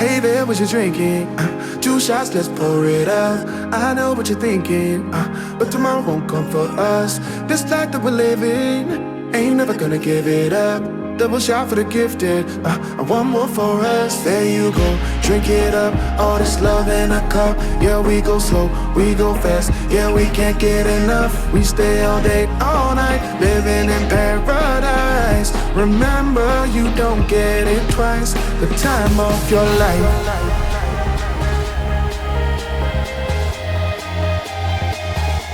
Hey there, what you drinking? Two shots, let's pour it out. I know what you're thinking, but tomorrow won't come for us. This life that we're living, ain't never gonna give it up. Double shot for the gifted, and one more for us. There you go, drink it up. All this love in a cup. Yeah, we go slow, we go fast. Yeah, we can't get enough. We stay all day, all night, living in paradise. Remember, you don't get it twice. The time of your life.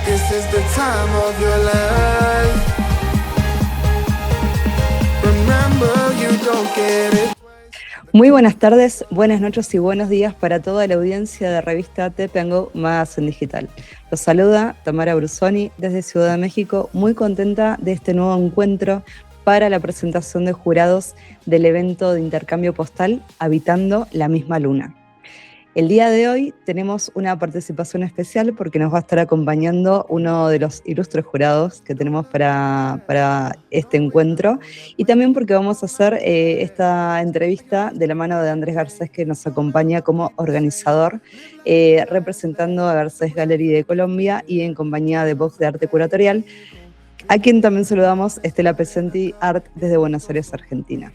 This is the time of your life. Remember, you don't get it. Muy buenas tardes, buenas noches y buenos días para toda la audiencia de revista Tepengo Más en Digital. Los saluda Tamara Brusoni desde Ciudad de México, muy contenta de este nuevo encuentro para la presentación de jurados del evento de intercambio postal Habitando la misma luna. El día de hoy tenemos una participación especial porque nos va a estar acompañando uno de los ilustres jurados que tenemos para este encuentro, y también porque vamos a hacer esta entrevista de la mano de Andrés Garcés, que nos acompaña como organizador, representando a Garcés Gallery de Colombia y en compañía de Box de Arte Curatorial, a quien también saludamos, Estela Pesenti Art desde Buenos Aires, Argentina.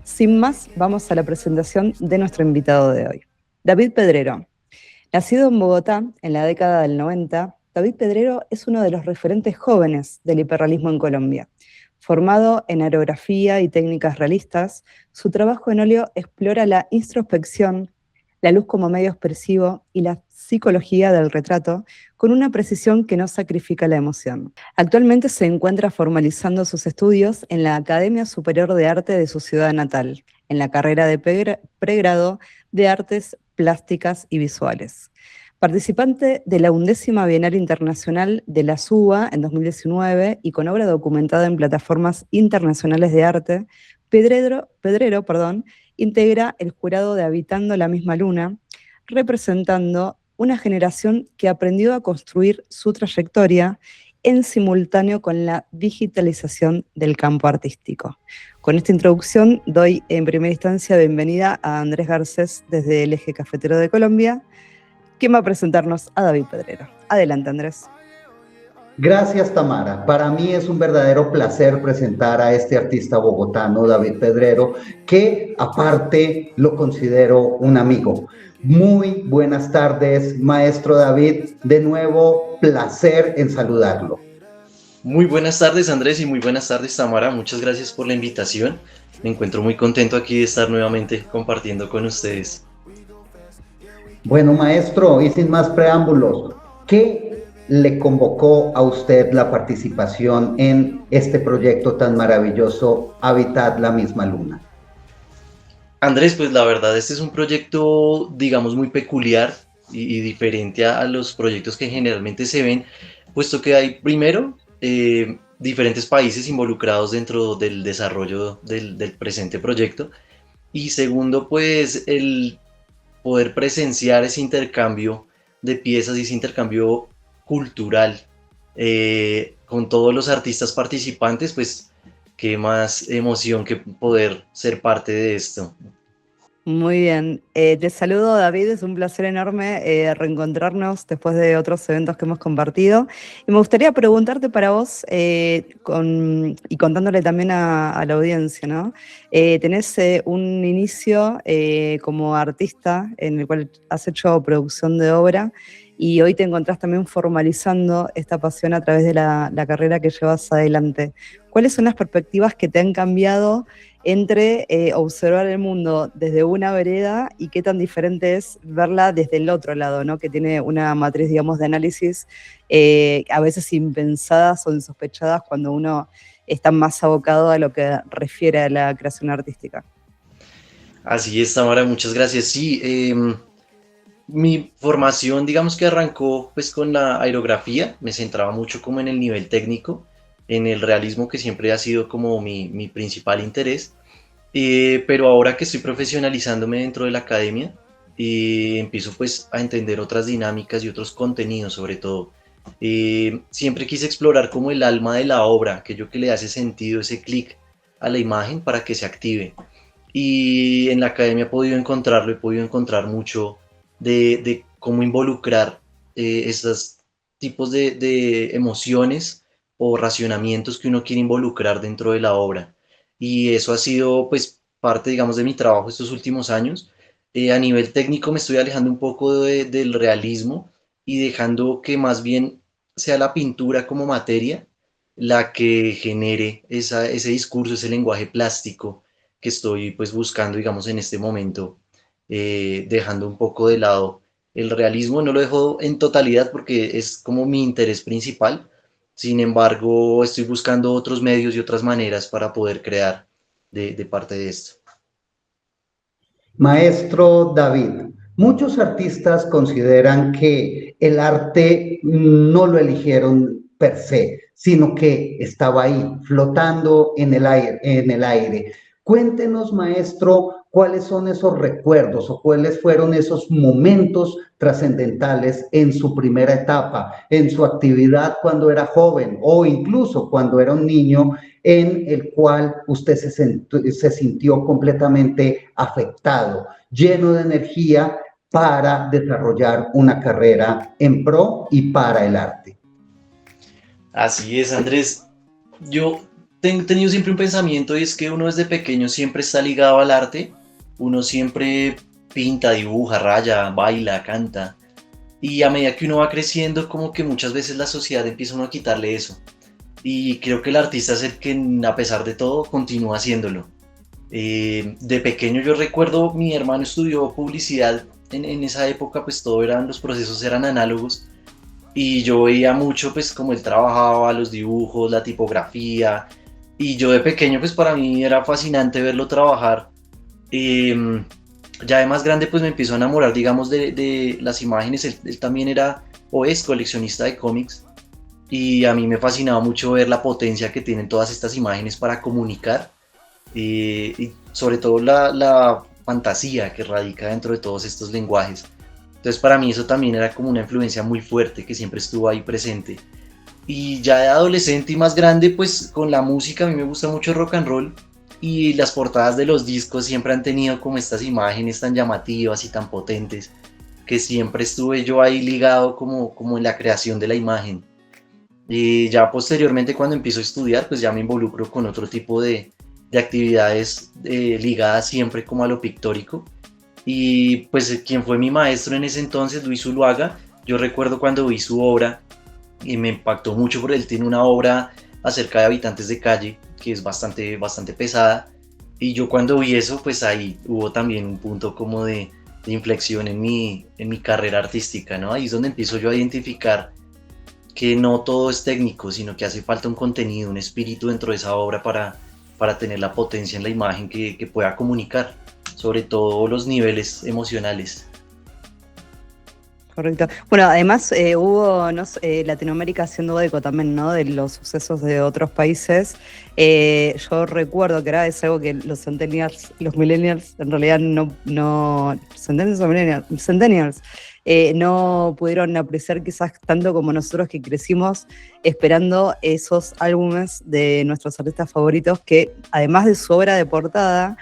Sin más, vamos a la presentación de nuestro invitado de hoy. David Pedrero. Nacido en Bogotá en la década del 90, David Pedrero es uno de los referentes jóvenes del hiperrealismo en Colombia. Formado en aerografía y técnicas realistas, su trabajo en óleo explora la introspección, la luz como medio expresivo y la psicología del retrato con una precisión que no sacrifica la emoción. Actualmente se encuentra formalizando sus estudios en la Academia Superior de Arte de su ciudad natal, en la carrera de pregrado de Artes Plásticas y Visuales. Participante de la 11ª Bienal Internacional de la SUBA en 2019 y con obra documentada en plataformas internacionales de arte, Pedrero, integra el jurado de Habitando la misma luna, representando una generación que aprendió a construir su trayectoria en simultáneo con la digitalización del campo artístico. Con esta introducción doy en primera instancia bienvenida a Andrés Garcés desde el Eje Cafetero de Colombia, quien va a presentarnos a David Pedrero. Adelante, Andrés. Gracias, Tamara. Para mí es un verdadero placer presentar a este artista bogotano, David Pedrero, que aparte lo considero un amigo. Muy buenas tardes, maestro David. De nuevo, placer en saludarlo. Muy buenas tardes, Andrés, y muy buenas tardes, Tamara. Muchas gracias por la invitación. Me encuentro muy contento aquí de estar nuevamente compartiendo con ustedes. Bueno, maestro, y sin más preámbulos, ¿qué le convocó a usted la participación en este proyecto tan maravilloso, Habitar la misma luna? Andrés, pues la verdad, este es un proyecto, digamos, muy peculiar y diferente a los proyectos que generalmente se ven, puesto que hay, primero, diferentes países involucrados dentro del desarrollo del presente proyecto, y segundo, pues el poder presenciar ese intercambio de piezas y ese intercambio cultural con todos los artistas participantes, pues qué más emoción que poder ser parte de esto. Muy bien, te saludo, David, es un placer enorme reencontrarnos después de otros eventos que hemos compartido. Y me gustaría preguntarte para vos, y contándole también a la audiencia, ¿no? Tenés un inicio como artista en el cual has hecho producción de obra, y hoy te encontrás también formalizando esta pasión a través de la carrera que llevas adelante. ¿Cuáles son las perspectivas que te han cambiado entre observar el mundo desde una vereda y qué tan diferente es verla desde el otro lado, ¿no? Que tiene una matriz, digamos, de análisis a veces impensadas o insospechadas cuando uno está más abocado a lo que refiere a la creación artística? Así es, Tamara, muchas gracias. Sí, mi formación, digamos que arrancó pues con la aerografía, me centraba mucho como en el nivel técnico, en el realismo, que siempre ha sido como mi principal interés, pero ahora que estoy profesionalizándome dentro de la academia, empiezo pues a entender otras dinámicas y otros contenidos sobre todo. Siempre quise explorar como el alma de la obra, aquello que le hace sentido, ese clic a la imagen para que se active. y en la academia he podido encontrarlo, he podido encontrar mucho de cómo involucrar esos tipos de emociones o racionamientos que uno quiere involucrar dentro de la obra. Y eso ha sido pues parte, digamos, de mi trabajo estos últimos años. A nivel técnico me estoy alejando un poco del realismo y dejando que más bien sea la pintura como materia la que genere ese discurso, ese lenguaje plástico que estoy pues buscando, digamos, en este momento, dejando un poco de lado el realismo. No lo dejo en totalidad porque es como mi interés principal. Sin embargo, estoy buscando otros medios y otras maneras para poder crear de parte de esto. Maestro David, muchos artistas consideran que el arte no lo eligieron per se, sino que estaba ahí, flotando en el aire, en el aire. Cuéntenos, maestro, cuáles son esos recuerdos o cuáles fueron esos momentos trascendentales en su primera etapa, en su actividad cuando era joven o incluso cuando era un niño, en el cual usted se sintió completamente afectado, lleno de energía para desarrollar una carrera en pro y para el arte. Así es, Andrés. Yo he tenido siempre un pensamiento y es que uno desde pequeño siempre está ligado al arte. Uno siempre pinta, dibuja, raya, baila, canta. Y a medida que uno va creciendo, como que muchas veces la sociedad empieza a uno a quitarle eso. Y creo que el artista es el que, a pesar de todo, continúa haciéndolo. De pequeño yo recuerdo, mi hermano estudió publicidad. En esa época, pues todo eran, los procesos eran análogos. Y yo veía mucho, pues, como él trabajaba, los dibujos, la tipografía. Y yo de pequeño, pues, para mí era fascinante verlo trabajar. Eh, ya de más grande, pues, me empezó a enamorar, digamos, de las imágenes. Él también era o es coleccionista de cómics. Y a mí me fascinaba mucho ver la potencia que tienen todas estas imágenes para comunicar. Y sobre todo la fantasía que radica dentro de todos estos lenguajes. Entonces para mí eso también era como una influencia muy fuerte que siempre estuvo ahí presente. Y ya de adolescente y más grande, pues con la música a mí me gusta mucho el rock and roll y las portadas de los discos siempre han tenido como estas imágenes tan llamativas y tan potentes que siempre estuve yo ahí ligado como en la creación de la imagen. Y ya posteriormente cuando empiezo a estudiar, pues ya me involucro con otro tipo de actividades ligadas siempre como a lo pictórico. Y pues quien fue mi maestro en ese entonces, Luis Zuluaga, yo recuerdo cuando vi su obra y me impactó mucho porque él tiene una obra acerca de habitantes de calle que es bastante pesada. Y yo cuando vi eso, pues ahí hubo también un punto como de inflexión en mi carrera artística, ¿no? Ahí es donde empiezo yo a identificar que no todo es técnico, sino que hace falta un contenido, un espíritu dentro de esa obra para tener la potencia en la imagen que pueda comunicar, sobre todo los niveles emocionales. Correcto. Bueno, además hubo Latinoamérica haciendo eco también, ¿no? De los sucesos de otros países. Yo recuerdo que era es algo que los centennials, los millennials, en realidad centennials o centennials, no pudieron apreciar quizás tanto como nosotros que crecimos esperando esos álbumes de nuestros artistas favoritos que, además de su obra de portada,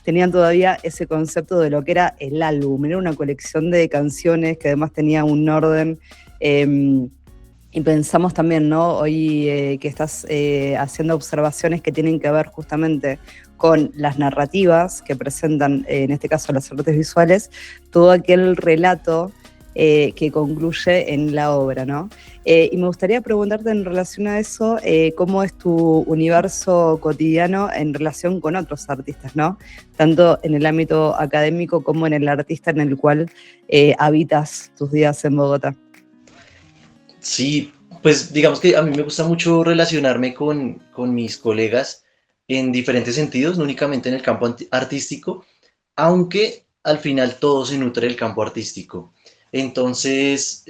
tenían todavía ese concepto de lo que era el álbum. Era una colección de canciones que además tenía un orden. Y pensamos también, ¿no? Hoy que estás haciendo observaciones que tienen que ver justamente con las narrativas que presentan, en este caso las artes visuales, todo aquel relato que concluye en la obra, ¿no? Y me gustaría preguntarte en relación a eso, cómo es tu universo cotidiano en relación con otros artistas, ¿no? Tanto en el ámbito académico como en el artista en el cual habitas tus días en Bogotá. Sí, pues digamos que a mí me gusta mucho relacionarme con mis colegas en diferentes sentidos, no únicamente en el campo artístico, aunque al final todo se nutre del campo artístico. Entonces,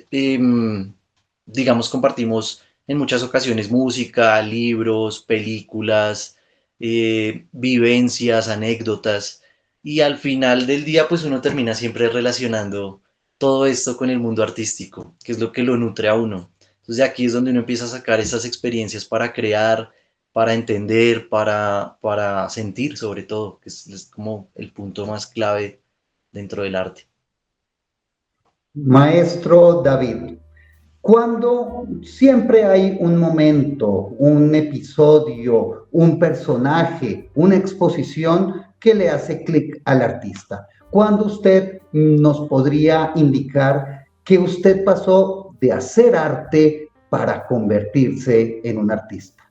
digamos, compartimos en muchas ocasiones música, libros, películas, vivencias, anécdotas, y al final del día, pues uno termina siempre relacionando todo esto con el mundo artístico, que es lo que lo nutre a uno. Entonces, de aquí es donde uno empieza a sacar esas experiencias para crear, para entender, para sentir sobre todo, que es como el punto más clave dentro del arte. Maestro David, cuando siempre hay un momento, un episodio, un personaje, una exposición que le hace clic al artista. ¿Cuándo usted nos podría indicar que usted pasó de hacer arte para convertirse en un artista?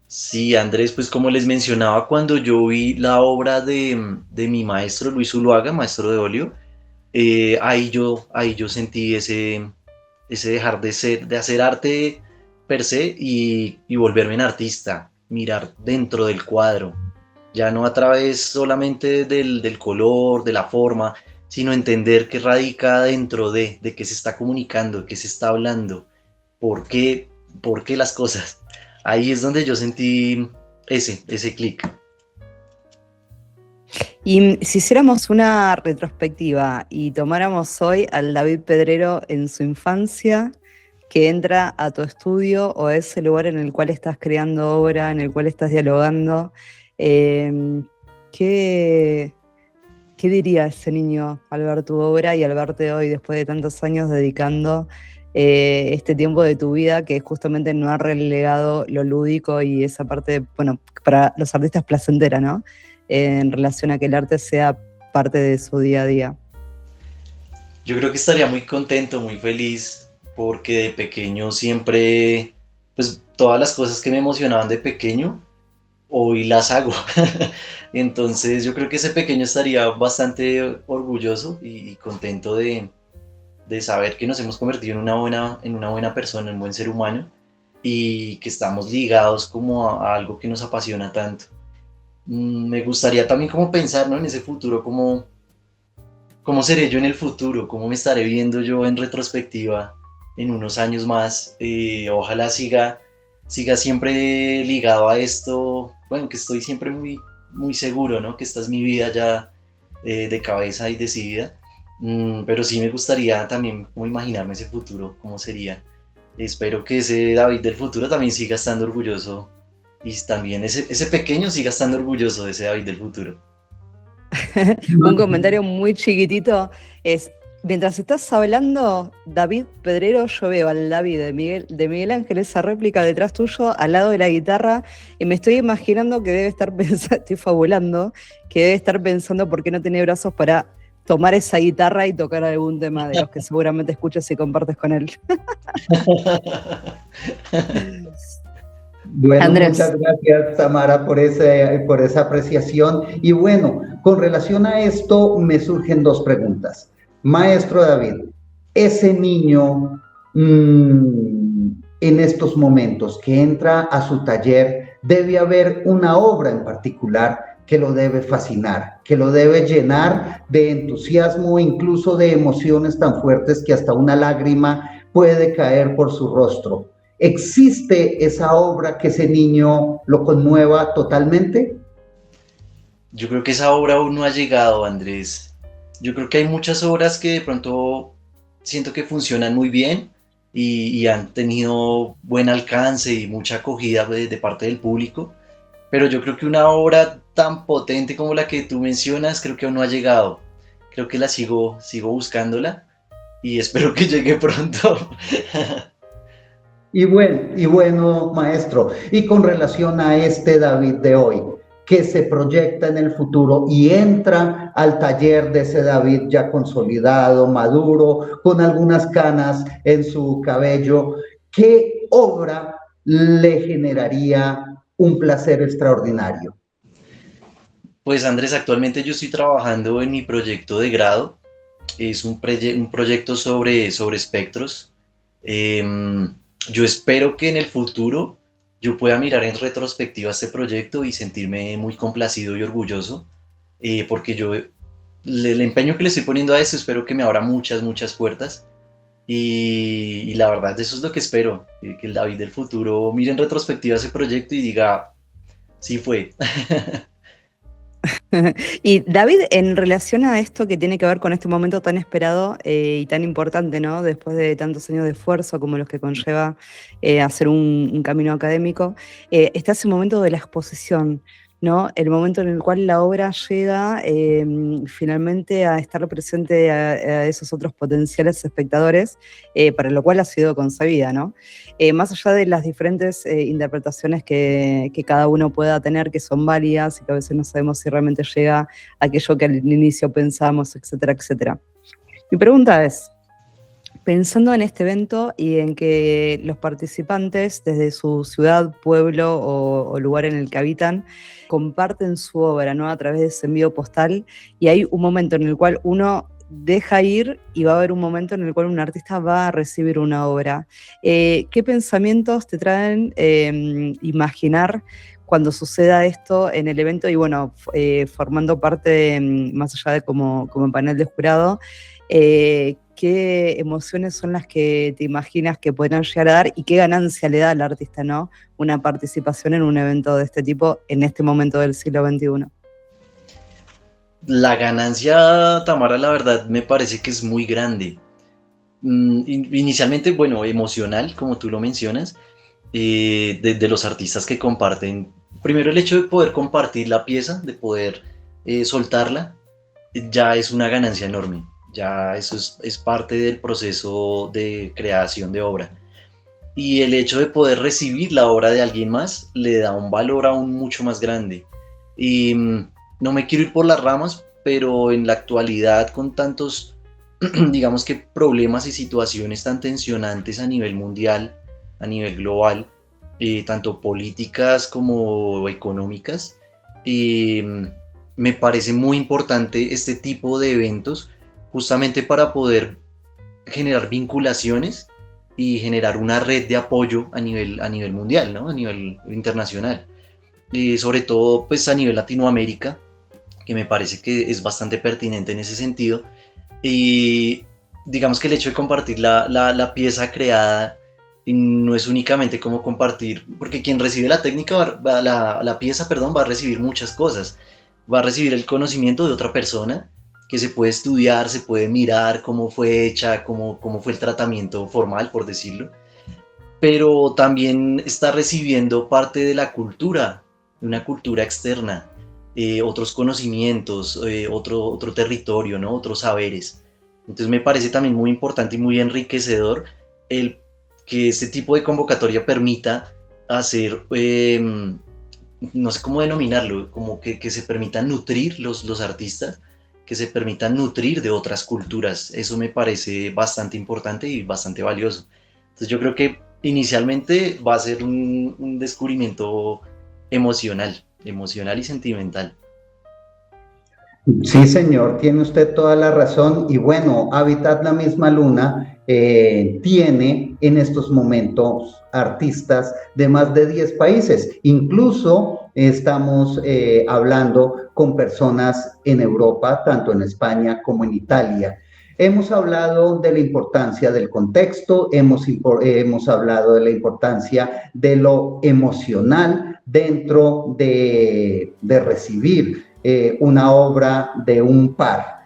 Sí, Andrés, pues como les mencionaba, cuando yo vi la obra de mi maestro Luis Zuluaga, maestro de óleo, ahí yo sentí ese dejar de hacer arte per se y volverme un artista, mirar dentro del cuadro, ya no a través solamente del color, de la forma, sino entender qué radica dentro de qué se está comunicando, qué se está hablando, por qué, por qué las cosas. Ahí es donde yo sentí ese clic. Y si hiciéramos una retrospectiva y tomáramos hoy al David Pedrero en su infancia, que entra a tu estudio o a ese lugar en el cual estás creando obra, en el cual estás dialogando, eh, ¿qué, qué diría ese niño al ver tu obra y al verte hoy después de tantos años dedicando este tiempo de tu vida que justamente no ha relegado lo lúdico y esa parte, bueno, para los artistas placentera, ¿no? En relación a que el arte sea parte de su día a día. Yo creo que estaría muy contento, muy feliz, porque de pequeño siempre, pues todas las cosas que me emocionaban de pequeño, hoy las hago. Entonces yo creo que ese pequeño estaría bastante orgulloso y contento de saber que nos hemos convertido en una buena persona, en un buen ser humano y que estamos ligados como a algo que nos apasiona tanto. Me gustaría también como pensar, ¿no? En ese futuro, cómo seré yo en el futuro, cómo me estaré viendo yo en retrospectiva en unos años más. Ojalá siga siempre ligado a esto, bueno, que estoy siempre muy seguro, ¿no? Que esta es mi vida ya de cabeza y decidida. Pero sí me gustaría también como imaginarme ese futuro, cómo sería. Espero que ese David del futuro también siga estando orgulloso y también ese pequeño siga estando orgulloso de ese David del futuro. Un comentario muy chiquitito es, mientras estás hablando, David Pedrero, yo veo al David de Miguel Ángel, esa réplica detrás tuyo, al lado de la guitarra, y me estoy imaginando que debe estar pensando, estoy fabulando, que debe estar pensando por qué no tiene brazos para tomar esa guitarra y tocar algún tema de los que seguramente escuchas y compartes con él. Bueno, Andrés. muchas gracias, Tamara, por esa apreciación. Y bueno, con relación a esto, me surgen dos preguntas. Maestro David, ese niño en estos momentos que entra a su taller, debe haber una obra en particular que lo debe fascinar, que lo debe llenar de entusiasmo, incluso de emociones tan fuertes que hasta una lágrima puede caer por su rostro. ¿Existe esa obra que ese niño lo conmueva totalmente? Yo creo que esa obra aún no ha llegado, Andrés. Yo creo que hay muchas obras que de pronto siento que funcionan muy bien y han tenido buen alcance y mucha acogida de parte del público, pero yo creo que una obra tan potente como la que tú mencionas, creo que aún no ha llegado. Creo que sigo buscándola y espero que llegue pronto. Y bueno, maestro, y con relación a este David de hoy, que se proyecta en el futuro y entra al taller de ese David ya consolidado, maduro, con algunas canas en su cabello, ¿qué obra le generaría un placer extraordinario? Pues Andrés, actualmente yo estoy trabajando en mi proyecto de grado. Es un proyecto sobre espectros. Yo espero que en el futuro yo pueda mirar en retrospectiva este proyecto y sentirme muy complacido y orgulloso, porque el empeño que le estoy poniendo a esto espero que me abra muchas puertas y la verdad eso es lo que espero, que el David del futuro mire en retrospectiva ese proyecto y diga, sí fue. Y David, en relación a esto que tiene que ver con este momento tan esperado y tan importante, ¿no? Después de tantos años de esfuerzo como los que conlleva hacer un camino académico, está ese momento de la exposición, ¿no? El momento en el cual la obra llega finalmente a estar presente a esos otros potenciales espectadores, para lo cual ha sido concebida, ¿no? Más allá de las diferentes interpretaciones que cada uno pueda tener, que son válidas y que a veces no sabemos si realmente llega a aquello que al inicio pensamos, etcétera, etcétera. Mi pregunta es, pensando en este evento y en que los participantes desde su ciudad, pueblo o lugar en el que habitan comparten su obra, ¿no? A través de ese envío postal, y hay un momento en el cual uno deja ir y va a haber un momento en el cual un artista va a recibir una obra. ¿Qué pensamientos te traen imaginar cuando suceda esto en el evento? Y bueno, formando parte, más allá de como panel de jurado, ¿qué emociones son las que te imaginas que podrán llegar a dar y qué ganancia le da al artista, ¿no? Una participación en un evento de este tipo en este momento del siglo XXI. La ganancia, Tamara, la verdad me parece que es muy grande. Inicialmente, bueno, emocional, como tú lo mencionas, de los artistas que comparten. Primero el hecho de poder compartir la pieza, de poder soltarla, ya es una ganancia enorme. Ya eso es parte del proceso de creación de obra. Y el hecho de poder recibir la obra de alguien más le da un valor aún mucho más grande. Y no me quiero ir por las ramas, pero en la actualidad con tantos, digamos que problemas y situaciones tan tensionantes a nivel mundial, a nivel global, tanto políticas como económicas, me parece muy importante este tipo de eventos justamente para poder generar vinculaciones y generar una red de apoyo a nivel mundial, ¿no? A nivel internacional. Y sobre todo pues a nivel Latinoamérica, que me parece que es bastante pertinente en ese sentido. Y digamos que el hecho de compartir la pieza creada no es únicamente como compartir, porque quien recibe la técnica, la pieza, perdón, va a recibir muchas cosas. Va a recibir el conocimiento de otra persona que se puede estudiar, se puede mirar cómo fue hecha, cómo fue el tratamiento formal, por decirlo, pero también está recibiendo parte de la cultura, de una cultura externa, otros conocimientos, otro territorio, ¿no? Otros saberes. Entonces me parece también muy importante y muy enriquecedor el que este tipo de convocatoria permita hacer, no sé cómo denominarlo, como que se permitan nutrir los artistas, que se permitan nutrir de otras culturas. Eso me parece bastante importante y bastante valioso. Entonces yo creo que inicialmente va a ser un descubrimiento emocional y sentimental. Sí, señor, tiene usted toda la razón. Y bueno, Hábitat la misma luna tiene en estos momentos artistas de más de 10 países. Incluso estamos hablando con personas en Europa, tanto en España como en Italia. Hemos hablado de la importancia del contexto, hemos hablado de la importancia de lo emocional dentro de recibir una obra de un par.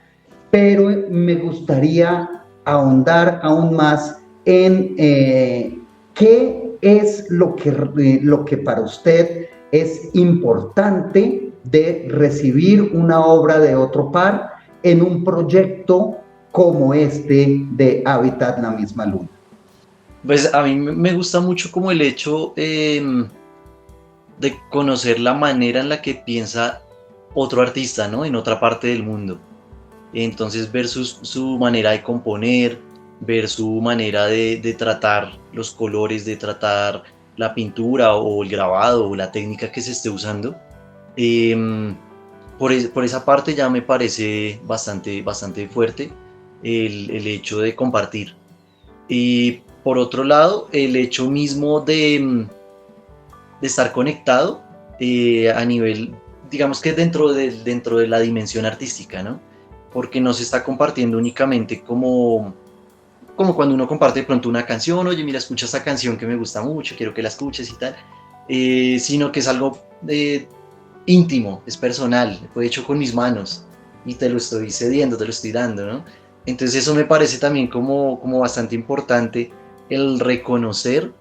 Pero me gustaría ahondar aún más en qué es lo que para usted es importante de recibir una obra de otro par en un proyecto como este de Hábitat la misma luna. Pues a mí me gusta mucho como el hecho de conocer la manera en la que piensa otro artista, ¿no? En otra parte del mundo. Entonces ver su manera de componer, ver su manera de tratar los colores, de tratar la pintura o el grabado o la técnica que se esté usando. Por esa parte ya me parece bastante fuerte el hecho de compartir. Y por otro lado, el hecho mismo de estar conectado a nivel, digamos que dentro de la dimensión artística, ¿no? Porque no se está compartiendo únicamente como cuando uno comparte de pronto una canción, oye, mira, escucha esta canción que me gusta mucho, quiero que la escuches y tal, sino que es algo íntimo, es personal, fue hecho con mis manos y te lo estoy cediendo, te lo estoy dando, ¿no? Entonces eso me parece también como bastante importante, el reconocer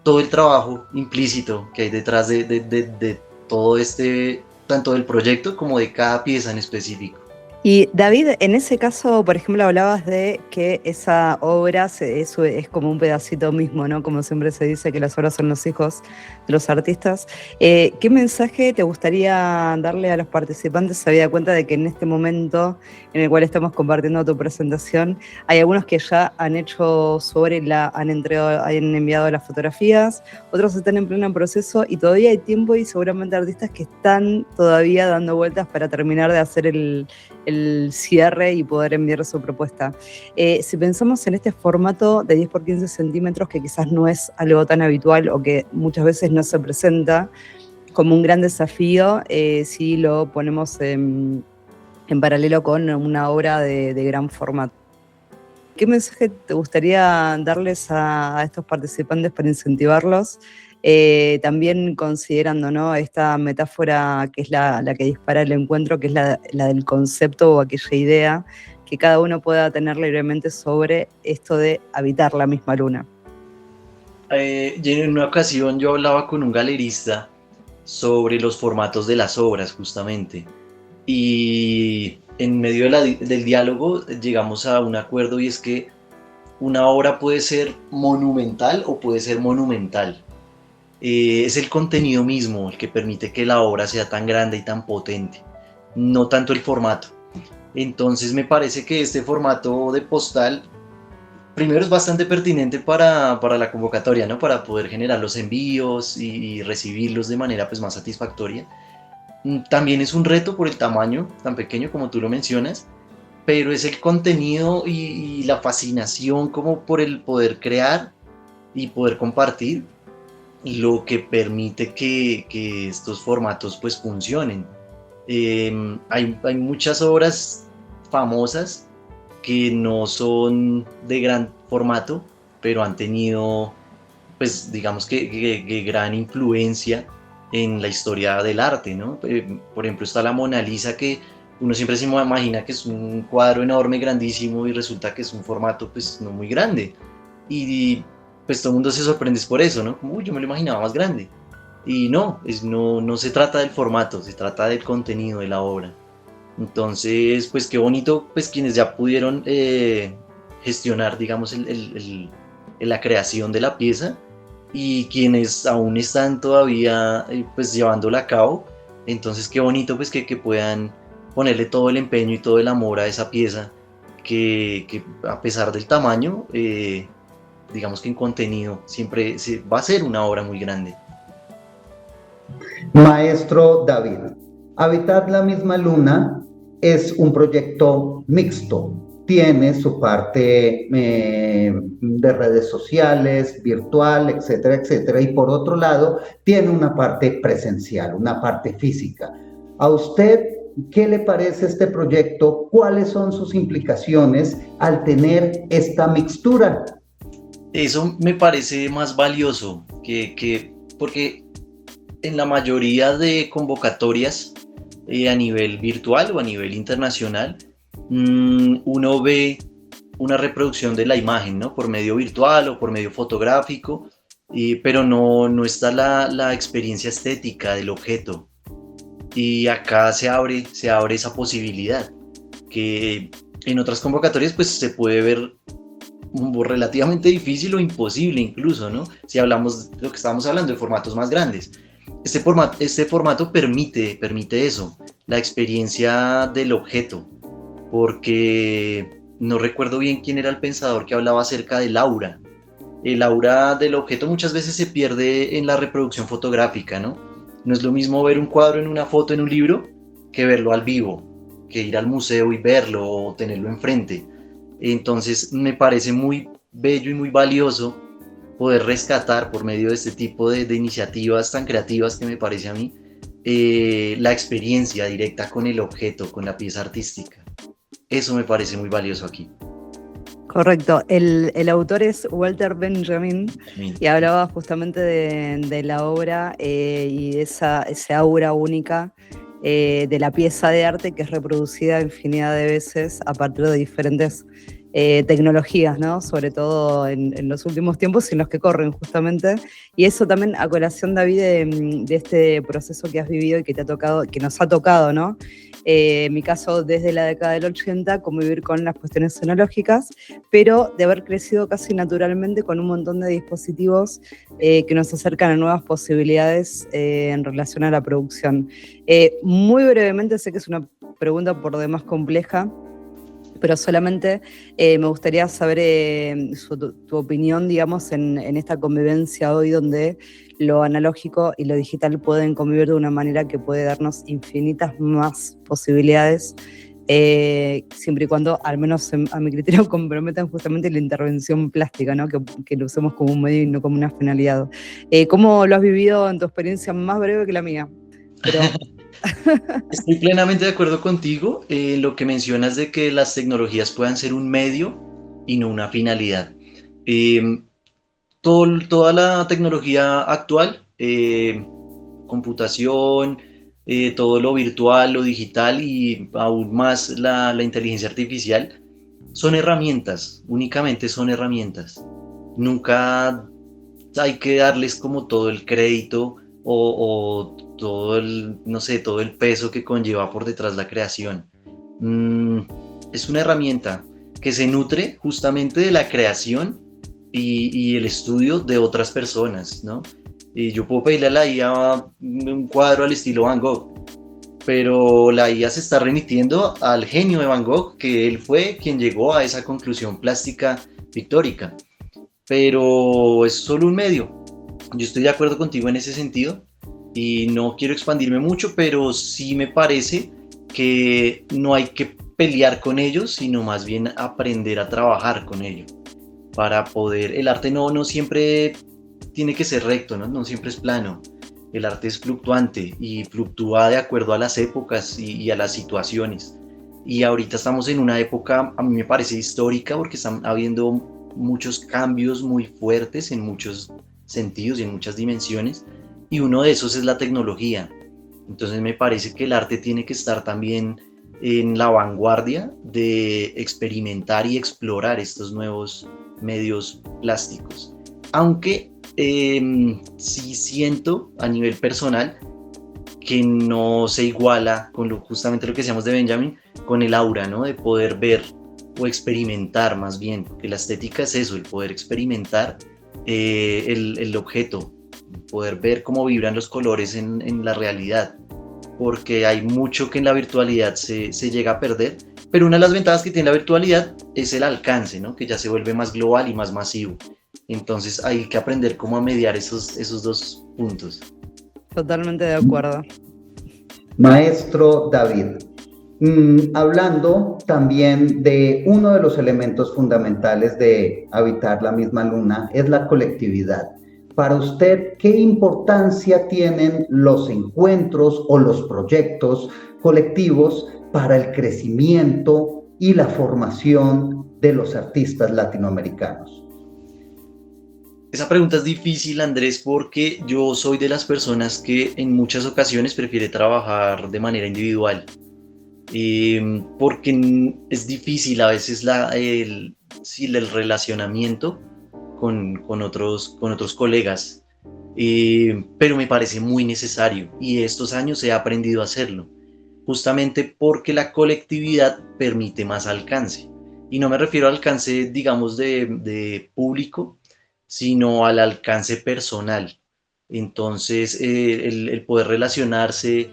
todo el trabajo implícito que hay detrás de todo este, tanto del proyecto como de cada pieza en específico. Y David, en ese caso, por ejemplo, hablabas de que esa obra eso es como un pedacito mismo, ¿no? Como siempre se dice que las obras son los hijos de los artistas. ¿Qué mensaje te gustaría darle a los participantes, habida cuenta de que en este momento en el cual estamos compartiendo tu presentación, hay algunos que ya han hecho su obra y han enviado las fotografías, otros están en pleno proceso y todavía hay tiempo y seguramente artistas que están todavía dando vueltas para terminar de hacer el cierre y poder enviar su propuesta? Si pensamos en este formato de 10 por 15 centímetros, que quizás no es algo tan habitual o que muchas veces no se presenta como un gran desafío, si lo ponemos en paralelo con una obra de gran formato. ¿Qué mensaje te gustaría darles a estos participantes para incentivarlos? También considerando, ¿no?, esta metáfora que es la que dispara el encuentro, que es la del concepto o aquella idea que cada uno pueda tener libremente sobre esto de habitar la misma luna. Y en una ocasión yo hablaba con un galerista sobre los formatos de las obras justamente, y en medio del diálogo llegamos a un acuerdo, y es que una obra puede ser monumental o puede ser monumental. Es el contenido mismo el que permite que la obra sea tan grande y tan potente, no tanto el formato. Entonces me parece que este formato de postal, primero, es bastante pertinente para la convocatoria, ¿no? Para poder generar los envíos y recibirlos de manera pues más satisfactoria. También es un reto por el tamaño tan pequeño como tú lo mencionas, pero es el contenido y la fascinación como por el poder crear y poder compartir lo que permite que estos formatos pues funcionen. Hay muchas obras famosas que no son de gran formato, pero han tenido, pues digamos que gran influencia en la historia del arte, ¿no? Por ejemplo, está la Mona Lisa, que uno siempre se imagina que es un cuadro enorme, grandísimo, y resulta que es un formato pues no muy grande. Y pues todo el mundo se sorprende por eso, ¿no? Como, uy, yo me lo imaginaba más grande. Y no se trata del formato, se trata del contenido de la obra. Entonces, pues qué bonito, pues quienes ya pudieron gestionar, digamos, la creación de la pieza, y quienes aún están todavía pues llevándola a cabo. Entonces qué bonito pues que puedan ponerle todo el empeño y todo el amor a esa pieza, que a pesar del tamaño, digamos que en contenido siempre va a ser una obra muy grande. Maestro David, Habitar la misma luna es un proyecto mixto. Tiene su parte de redes sociales, virtual, etcétera, etcétera. Y por otro lado, tiene una parte presencial, una parte física. ¿A usted qué le parece este proyecto? ¿Cuáles son sus implicaciones al tener esta mixtura? Eso me parece más valioso porque en la mayoría de convocatorias a nivel virtual o a nivel internacional, uno ve una reproducción de la imagen, ¿no? Por medio virtual o por medio fotográfico, pero no está la experiencia estética del objeto. Y acá se abre esa posibilidad, que en otras convocatorias pues se puede ver relativamente difícil o imposible incluso, ¿no? Si hablamos de lo que estábamos hablando, de formatos más grandes. Este formato permite eso, la experiencia del objeto, porque no recuerdo bien quién era el pensador que hablaba acerca del aura. El aura del objeto muchas veces se pierde en la reproducción fotográfica, ¿no? No es lo mismo ver un cuadro en una foto en un libro que verlo al vivo, que ir al museo y verlo o tenerlo enfrente. Entonces me parece muy bello y muy valioso poder rescatar por medio de este tipo de iniciativas tan creativas, que me parece a mí, la experiencia directa con el objeto, con la pieza artística. Eso me parece muy valioso aquí. Correcto, el autor es Walter Benjamin y hablaba justamente de la obra y de ese aura única de la pieza de arte que es reproducida infinidad de veces a partir de diferentes tecnologías, ¿no? Sobre todo en los últimos tiempos y en los que corren justamente. Y eso también a colación, David, de este proceso que has vivido y que te ha tocado, que nos ha tocado, ¿no? En mi caso, desde la década del 80, convivir con las cuestiones tecnológicas, pero de haber crecido casi naturalmente con un montón de dispositivos que nos acercan a nuevas posibilidades en relación a la producción. Muy brevemente, sé que es una pregunta por demás compleja, pero solamente me gustaría saber tu opinión, digamos, en esta convivencia hoy donde lo analógico y lo digital pueden convivir de una manera que puede darnos infinitas más posibilidades, siempre y cuando, al menos a mi criterio, comprometan justamente la intervención plástica, ¿no? Que lo usemos como un medio y no como una finalidad. ¿Cómo lo has vivido en tu experiencia más breve que la mía? Pero... Estoy plenamente de acuerdo contigo en lo que mencionas de que las tecnologías puedan ser un medio y no una finalidad. Toda la tecnología actual, computación, todo lo virtual, lo digital y aún más la inteligencia artificial, son herramientas, únicamente son herramientas. Nunca hay que darles como todo el crédito o todo el, no sé, todo el peso que conlleva por detrás la creación. Es una herramienta que se nutre justamente de la creación y el estudio de otras personas, ¿no? Y yo puedo pedirle a la IA un cuadro al estilo Van Gogh, pero la IA se está remitiendo al genio de Van Gogh, que él fue quien llegó a esa conclusión plástica pictórica, pero es solo un medio. Yo estoy de acuerdo contigo en ese sentido y no quiero expandirme mucho, pero sí me parece que no hay que pelear con ellos, sino más bien aprender a trabajar con ellos para poder... El arte no siempre tiene que ser recto, no siempre es plano. El arte es fluctuante y fluctúa de acuerdo a las épocas y a las situaciones. Y ahorita estamos en una época, a mí me parece histórica, porque están habiendo muchos cambios muy fuertes en muchos sentidos y en muchas dimensiones, y uno de esos es la tecnología. Entonces me parece que el arte tiene que estar también en la vanguardia de experimentar y explorar estos nuevos medios plásticos. Aunque sí siento a nivel personal que no se iguala con justamente lo que decíamos de Benjamin, con el aura, ¿no? De poder ver o experimentar más bien, porque la estética es eso, el poder experimentar el objeto, poder ver cómo vibran los colores en la realidad, porque hay mucho que en la virtualidad se llega a perder, pero una de las ventajas que tiene la virtualidad es el alcance, ¿no? Que ya se vuelve más global y más masivo. Entonces hay que aprender cómo a mediar esos dos puntos. Totalmente de acuerdo. Maestro David, hablando también de uno de los elementos fundamentales de habitar la misma luna, es la colectividad. Para usted, ¿qué importancia tienen los encuentros o los proyectos colectivos para el crecimiento y la formación de los artistas latinoamericanos? Esa pregunta es difícil, Andrés, porque yo soy de las personas que en muchas ocasiones prefiere trabajar de manera individual, porque es difícil a veces el relacionamiento con otros colegas, pero me parece muy necesario y estos años he aprendido a hacerlo, justamente porque la colectividad permite más alcance. Y no me refiero al alcance, digamos, de público, sino al alcance personal. Entonces, el poder relacionarse,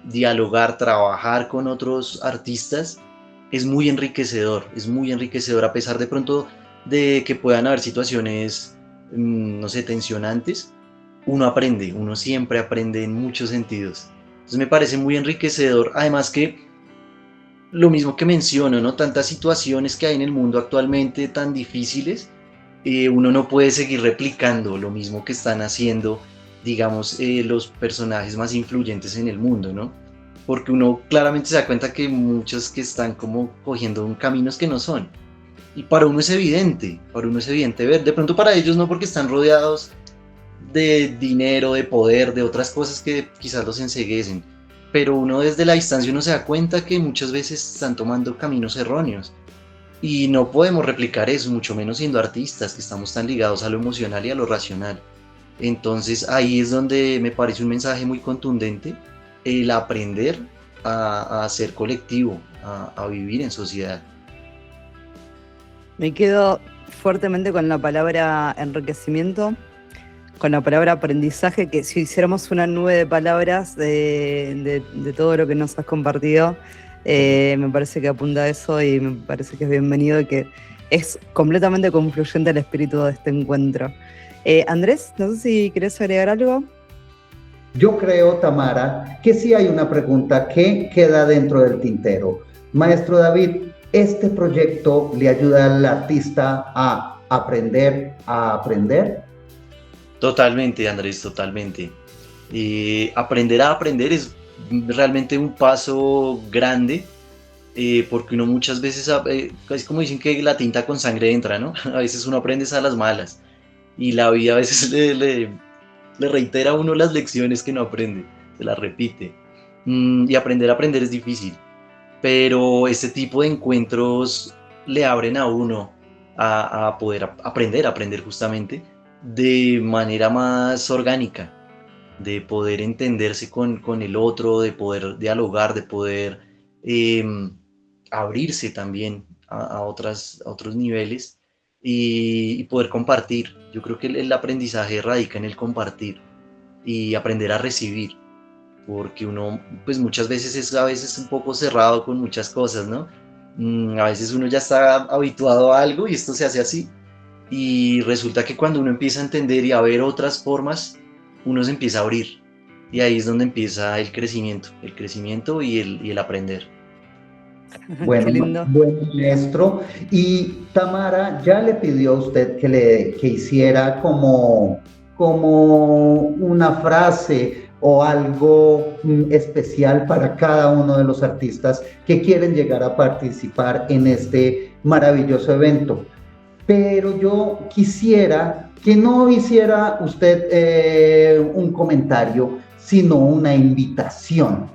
dialogar, trabajar con otros artistas es muy enriquecedor a pesar de pronto de que puedan haber situaciones, no sé, tensionantes. Uno siempre aprende en muchos sentidos. Entonces me parece muy enriquecedor, además que lo mismo que menciono, ¿no? Tantas situaciones que hay en el mundo actualmente tan difíciles, uno no puede seguir replicando lo mismo que están haciendo, digamos, los personajes más influyentes en el mundo, ¿no? Porque uno claramente se da cuenta que muchos que están como cogiendo caminos que no son. y para uno es evidente ver, de pronto para ellos no porque están rodeados de dinero, de poder, de otras cosas que quizás los enceguecen, pero uno desde la distancia uno se da cuenta que muchas veces están tomando caminos erróneos y no podemos replicar eso, mucho menos siendo artistas que estamos tan ligados a lo emocional y a lo racional. Entonces ahí es donde me parece un mensaje muy contundente, el aprender a ser colectivo, a vivir en sociedad. Me quedo fuertemente con la palabra enriquecimiento, con la palabra aprendizaje, que si hiciéramos una nube de palabras de todo lo que nos has compartido, me parece que apunta a eso y me parece que es bienvenido y que es completamente confluyente el espíritu de este encuentro. Andrés, no sé si querés agregar algo. Yo creo, Tamara, que sí hay una pregunta que queda dentro del tintero. Maestro David, ¿este proyecto le ayuda al artista a aprender a aprender? Totalmente, Andrés, totalmente. Aprender a aprender es realmente un paso grande, porque uno muchas veces, es como dicen que la tinta con sangre entra, ¿no? A veces uno aprende a las malas y la vida a veces le reitera a uno las lecciones que no aprende, se las repite. Y aprender a aprender es difícil, pero este tipo de encuentros le abren a uno a poder aprender justamente de manera más orgánica, de poder entenderse con el otro, de poder dialogar, de poder eh, abrirse también a otros niveles y poder compartir. Yo creo que el aprendizaje radica en el compartir y aprender a recibir, porque uno pues muchas veces es a veces un poco cerrado con muchas cosas, ¿no? A veces uno ya está habituado a algo y esto se hace así. Y resulta que cuando uno empieza a entender y a ver otras formas, uno se empieza a abrir. Y ahí es donde empieza el crecimiento y el aprender. Bueno, Qué lindo. buen maestro. Y Tamara ya le pidió a usted que hiciera como una frase o algo especial para cada uno de los artistas que quieren llegar a participar en este maravilloso evento. Pero yo quisiera que no hiciera usted un comentario, sino una invitación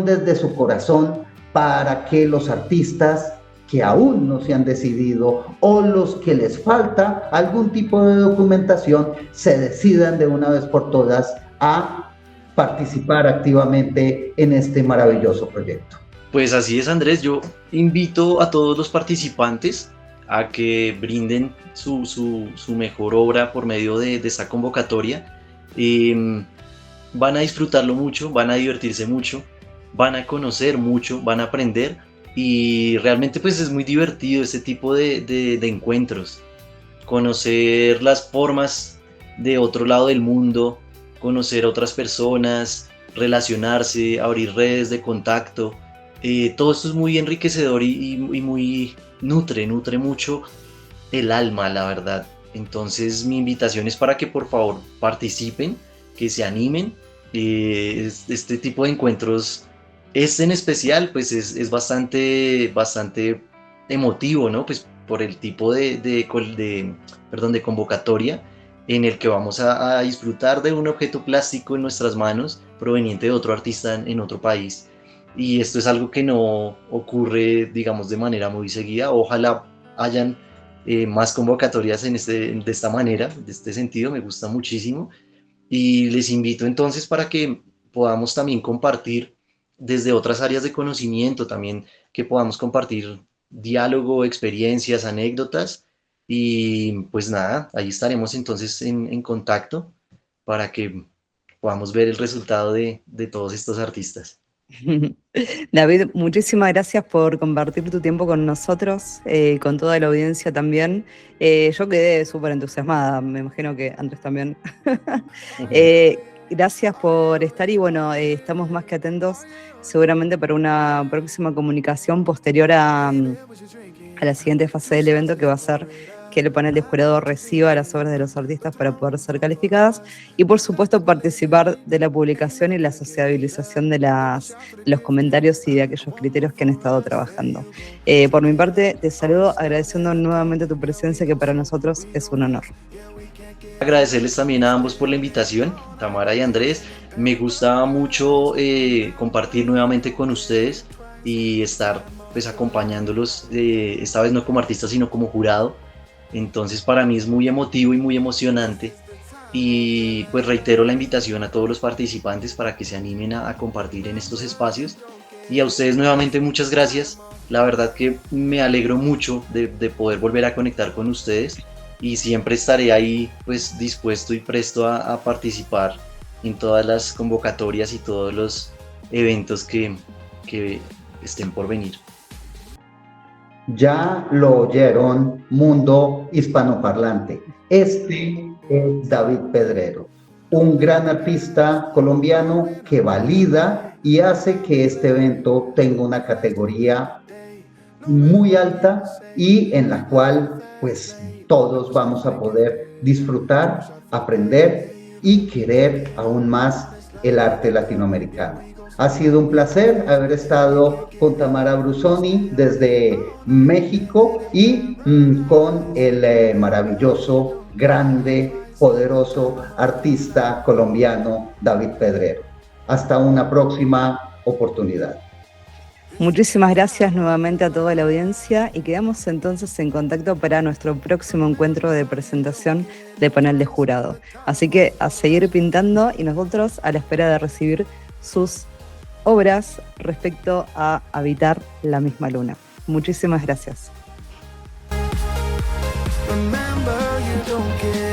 desde su corazón para que los artistas que aún no se han decidido o los que les falta algún tipo de documentación se decidan de una vez por todas a participar activamente en este maravilloso proyecto. Pues así es, Andrés. Yo invito a todos los participantes a que brinden su mejor obra por medio de esta convocatoria. Van a disfrutarlo mucho, van a divertirse mucho, van a conocer mucho, van a aprender y realmente pues es muy divertido este tipo de encuentros. Conocer las formas de otro lado del mundo, conocer otras personas, relacionarse, abrir redes de contacto. Todo esto es muy enriquecedor y muy nutre mucho el alma, la verdad. Entonces mi invitación es para que por favor participen, que se animen. Este tipo de encuentros, este en especial, pues es bastante emotivo, ¿no? Pues por el tipo de convocatoria en el que vamos a disfrutar de un objeto plástico en nuestras manos proveniente de otro artista en otro país. Y esto es algo que no ocurre, digamos, de manera muy seguida. Ojalá hayan más convocatorias de esta manera, de este sentido, me gusta muchísimo. Y les invito entonces para que podamos también compartir desde otras áreas de conocimiento, también que podamos compartir diálogo, experiencias, anécdotas. Y pues nada, ahí estaremos entonces en contacto para que podamos ver el resultado de todos estos artistas. David, muchísimas gracias por compartir tu tiempo con nosotros, con toda la audiencia también. Yo quedé súper entusiasmada, me imagino que Andrés también. Gracias por estar y bueno, estamos más que atentos seguramente para una próxima comunicación posterior a la siguiente fase del evento que va a ser que el panel de jurado reciba las obras de los artistas para poder ser calificadas y por supuesto participar de la publicación y la sociabilización de los comentarios y de aquellos criterios que han estado trabajando. Por mi parte te saludo agradeciendo nuevamente tu presencia, que para nosotros es un honor. Agradecerles también a ambos por la invitación, Tamara y Andrés. Me gusta mucho compartir nuevamente con ustedes y estar pues acompañándolos, esta vez no como artista sino como jurado. Entonces para mí es muy emotivo y muy emocionante, y pues reitero la invitación a todos los participantes para que se animen a compartir en estos espacios, y a ustedes nuevamente muchas gracias. La verdad que me alegro mucho de poder volver a conectar con ustedes, y siempre estaré ahí pues dispuesto y presto a participar en todas las convocatorias y todos los eventos que estén por venir. Ya lo oyeron, mundo hispanoparlante. Este es David Pedrero, un gran artista colombiano que valida y hace que este evento tenga una categoría muy alta y en la cual pues todos vamos a poder disfrutar, aprender y querer aún más el arte latinoamericano. Ha sido un placer haber estado con Tamara Brusoni desde México y con el maravilloso, grande, poderoso artista colombiano David Pedrero. Hasta una próxima oportunidad. Muchísimas gracias nuevamente a toda la audiencia y quedamos entonces en contacto para nuestro próximo encuentro de presentación de panel de jurado. Así que a seguir pintando y nosotros a la espera de recibir sus obras respecto a habitar la misma luna. Muchísimas gracias. Remember, you don't get